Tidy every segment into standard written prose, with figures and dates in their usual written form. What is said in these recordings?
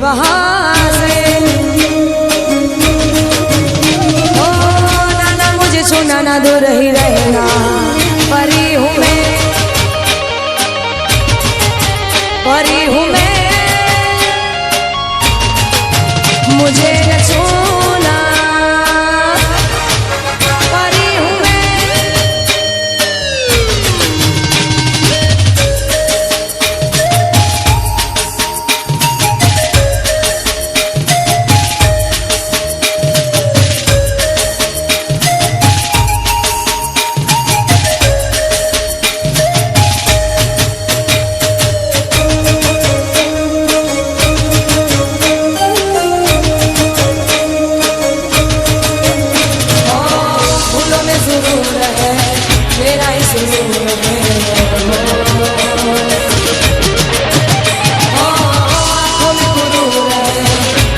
वहां से। ओ नाना मुझे छूना ना, दूर ही रहना, परी हूँ मैं, परी हूँ मैं, मुझे न छूना, परी हूँ मैं। मेरा ही सुरूर है, आँखों में गुरूर है,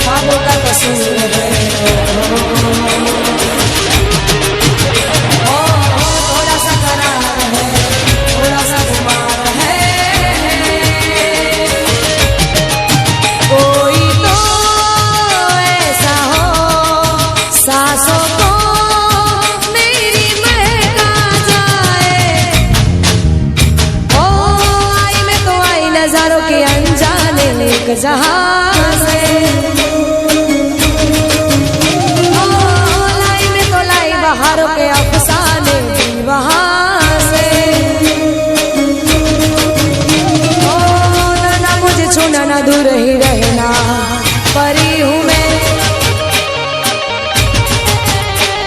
ख्वाबों का कसूर है, थोड़ा सा करार है, थोड़ा सा खुमार है, कोई तो ऐसा हो सांसों को नजारों के अनजाने एक जहां से। लाई में तो लाई बहारों के अफसाने भी वहां से। नाना मुझे छूना ना, दूर ही रहना, परी हूँ मैं,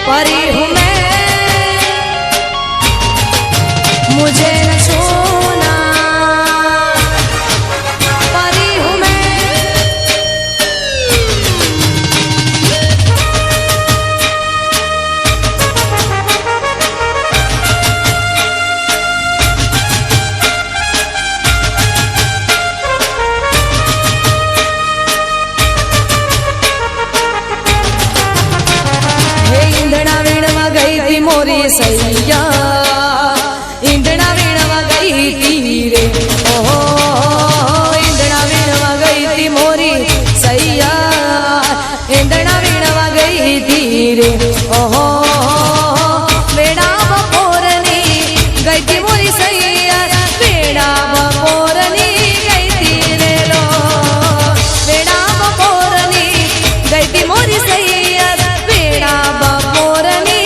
परी हूँ मैं, मुझे न छूना, मोरी सैया इंदना वीणवा गई थी रे, ओहो इंदना वीणवा गई थी मोरी सैया, इंदना वीणवा गई थी रे, ओहो बेड़ा बपोरनी गई थी मोरी सैया, बेड़ा बपोरनी गई थी रे लो, बेड़ा बपोरनी गई थी मोरी सैया, बेड़ा बपोरनी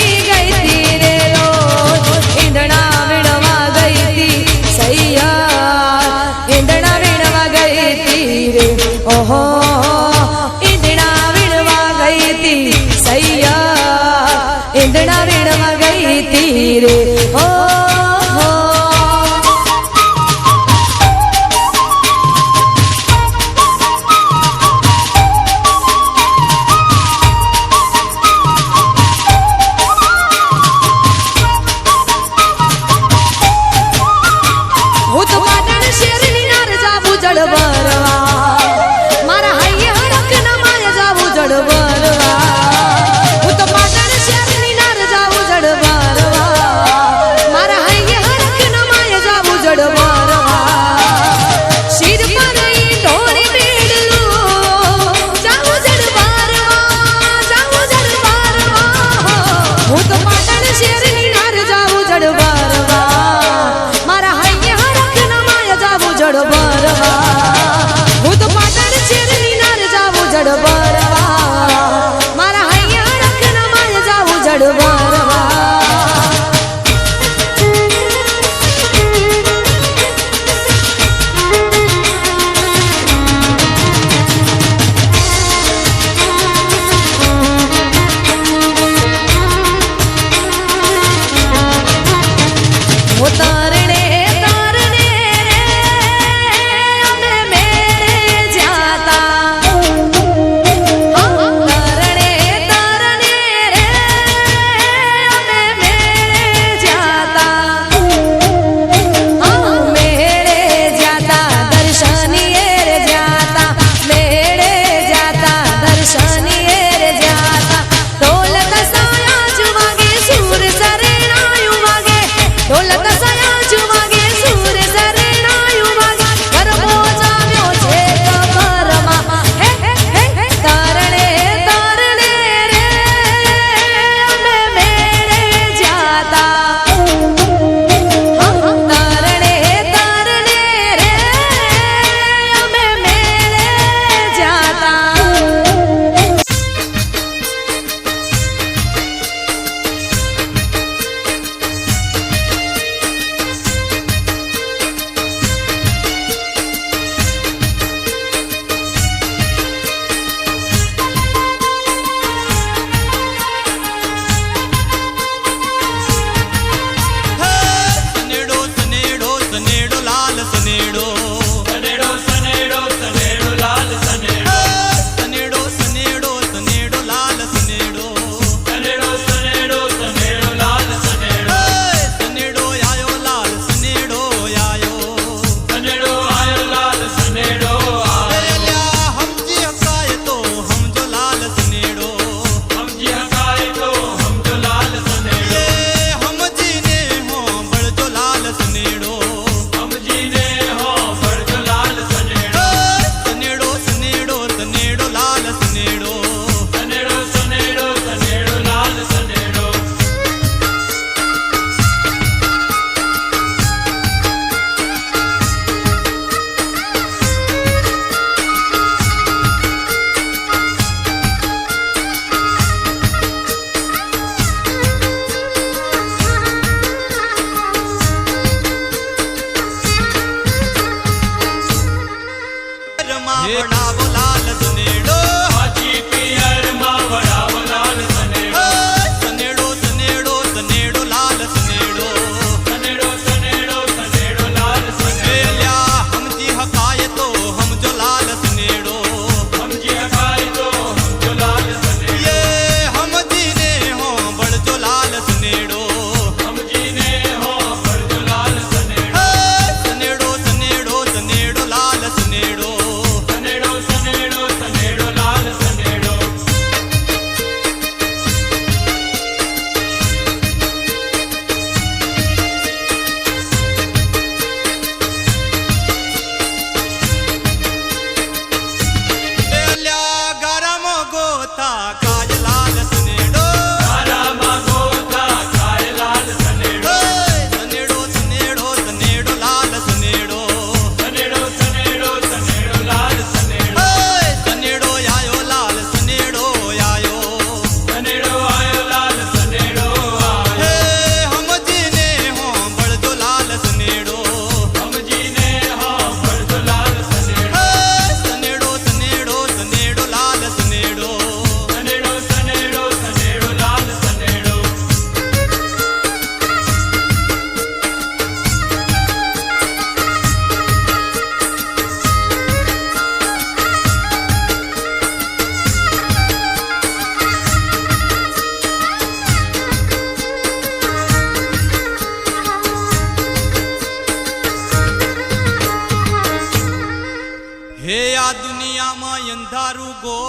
દરિયામાં અંધારું ગો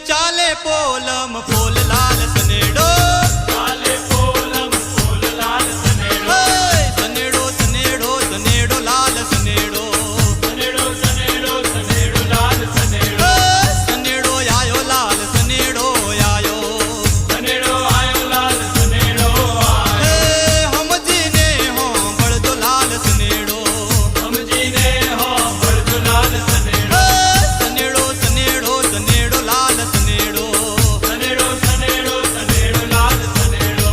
ચાલે પોલમ ફૂલ લાલ સનેડો ચાલે પોલમ ફૂલ લાલ સનેડો સનેડો સનેડો સનેડો લાલ સનેડો સનેડો સનેડો સનેડો લાલ સનેડો સનેડો આયો લાલ સનેડો આયો સનેડો આયો લાલ સનેડો આયો સમજીને હો બળદો લાલ સનેડો સમજીને હો બળદો લાલ સનેડો સનેડો સનેડો સનેડો લાલ સનેડો સનેડો સનેડો સનેડો લાલ સનેડો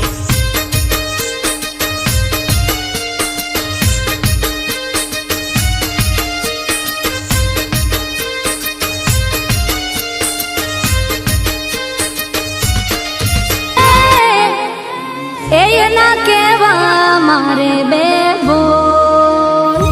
એ ના કેવા મારે બે બોલ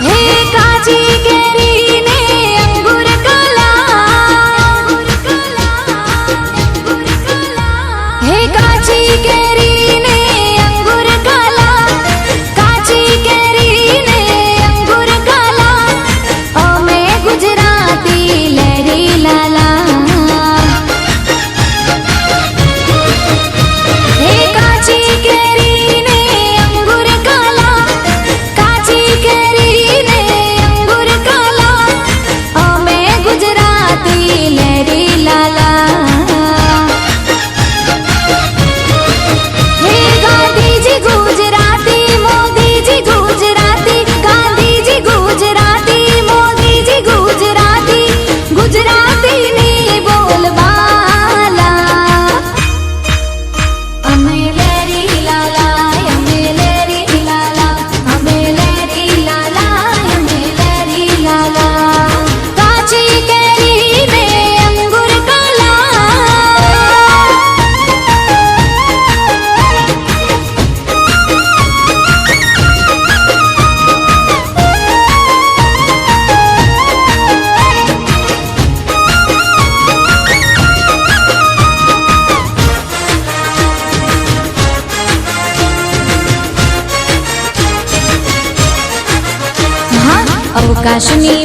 હે કાચી કેરી ને અંગુર કલા હે કાચી કેરી ને અંગુર કલા કાચી કેરી ને અંગુર કલા અમે ગુજરાતી લહેરી લાલા હે કાચી કેરી ને અંગુર કલા કાચી કેરી ને અંગુર કલા અમે ગુજરાતી લહેરી લાલા હે ગાંધીજી ગુજરાતી મોદીજી ગુજરાતી ગાંધીજી ગુજરાતી મોદીજી ગુજરાતી ગુજરાતીની બોલબાલા અમે લહેરી લાલા અમે લહેરી લાલા અમે લહેરી લાલા અમે લહેરી લાલા કાચી કેરી ને અંગુર કલા અવકાશની